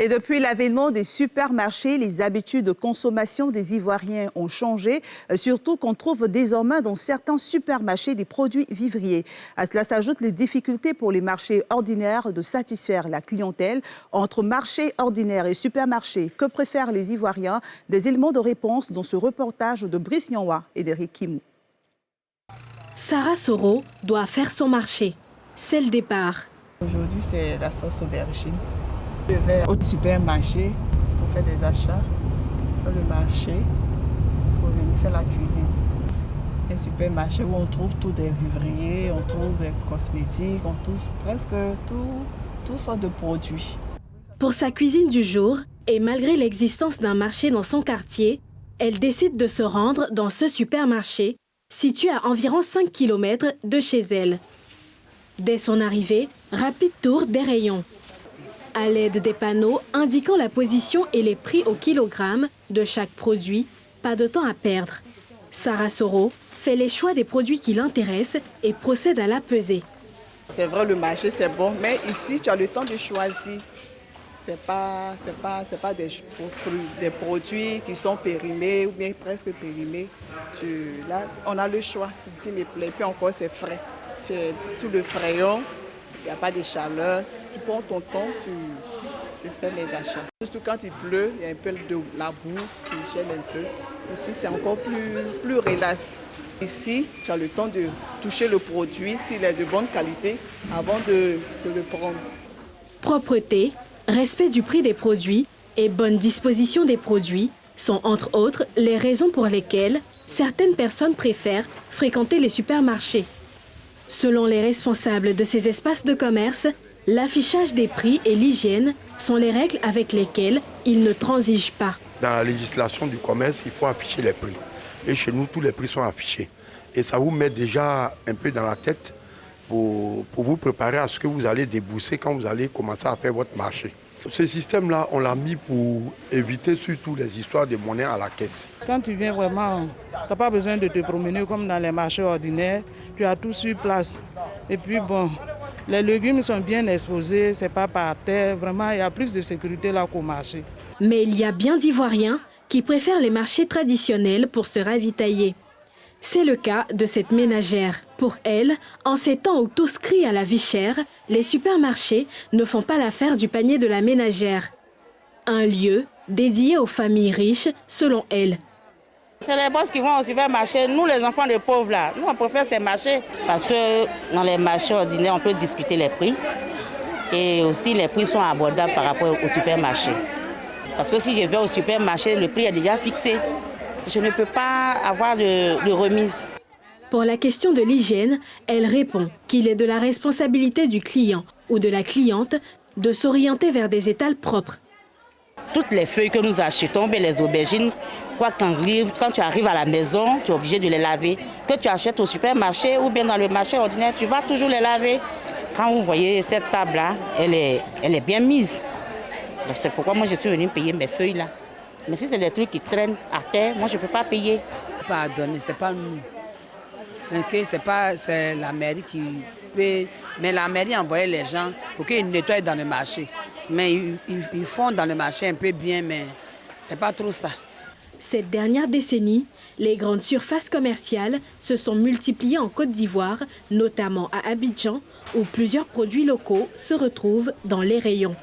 Et depuis l'avènement des supermarchés, les habitudes de consommation des Ivoiriens ont changé, surtout qu'on trouve désormais dans certains supermarchés des produits vivriers. À cela s'ajoutent les difficultés pour les marchés ordinaires de satisfaire la clientèle. Entre marchés ordinaires et supermarchés, que préfèrent les Ivoiriens? Des éléments de réponse dans ce reportage de Brice Nyanwa et d'Éric Kimou. Sarah Soro doit faire son marché. C'est le départ. Aujourd'hui, c'est la sauce aubergine. Je vais au supermarché pour faire des achats, dans le marché pour venir faire la cuisine. Un supermarché où on trouve tous des vivriers, on trouve des cosmétiques, on trouve presque toutes sortes de produits. Pour sa cuisine du jour, et malgré l'existence d'un marché dans son quartier, elle décide de se rendre dans ce supermarché, situé à environ 5 km de chez elle. Dès son arrivée, rapide tour des rayons. À l'aide des panneaux indiquant la position et les prix au kilogramme de chaque produit, pas de temps à perdre. Sarah Soro fait les choix des produits qui l'intéressent et procède à la pesée. C'est vrai, le marché c'est bon, mais ici tu as le temps de choisir. C'est pas des produits qui sont périmés ou bien presque périmés. Là, on a le choix, c'est ce qui me plaît. Puis encore, c'est frais. Tu es sous le frayon, il n'y a pas de chaleur. Tu prends ton temps, tu fais les achats. Surtout quand il pleut, il y a un peu de la boue qui gèle un peu. Ici, c'est encore plus relax. Ici, tu as le temps de toucher le produit, s'il est de bonne qualité, avant de le prendre. Propreté, respect du prix des produits et bonne disposition des produits sont entre autres les raisons pour lesquelles certaines personnes préfèrent fréquenter les supermarchés. Selon les responsables de ces espaces de commerce, l'affichage des prix et l'hygiène sont les règles avec lesquelles ils ne transigent pas. Dans la législation du commerce, il faut afficher les prix. Et chez nous, tous les prix sont affichés. Et ça vous met déjà un peu dans la tête pour vous préparer à ce que vous allez débourser quand vous allez commencer à faire votre marché. Ce système-là, on l'a mis pour éviter surtout les histoires de monnaie à la caisse. Quand tu viens vraiment, tu n'as pas besoin de te promener comme dans les marchés ordinaires. Tu as tout sur place. Et puis bon, les légumes sont bien exposés, c'est pas par terre. Vraiment, il y a plus de sécurité là qu'au marché. Mais il y a bien d'Ivoiriens qui préfèrent les marchés traditionnels pour se ravitailler. C'est le cas de cette ménagère. Pour elle, en ces temps où tous crient à la vie chère, les supermarchés ne font pas l'affaire du panier de la ménagère. Un lieu dédié aux familles riches, selon elle. C'est les boss qui vont au supermarché. Nous, les enfants de pauvres, là, nous, on préfère ces marchés. Parce que dans les marchés ordinaires, on peut discuter les prix. Et aussi, les prix sont abordables par rapport au supermarché. Parce que si je vais au supermarché, le prix est déjà fixé. Je ne peux pas avoir de remise. Pour la question de l'hygiène, elle répond qu'il est de la responsabilité du client ou de la cliente de s'orienter vers des étals propres. Toutes les feuilles que nous achetons, les aubergines, quand tu arrives à la maison, tu es obligé de les laver. Que tu achètes au supermarché ou bien dans le marché ordinaire, tu vas toujours les laver. Quand vous voyez cette table-là, elle est bien mise. Donc c'est pourquoi moi je suis venue payer mes feuilles là. Mais si c'est des trucs qui traînent à terre, moi je ne peux pas payer. Pas à donner, c'est pas nous. C'est la mairie qui paie. Mais la mairie envoyait les gens pour qu'ils nettoient dans le marché. Mais ils font dans le marché un peu bien, mais c'est pas trop ça. Cette dernière décennie, les grandes surfaces commerciales se sont multipliées en Côte d'Ivoire, notamment à Abidjan, où plusieurs produits locaux se retrouvent dans les rayons.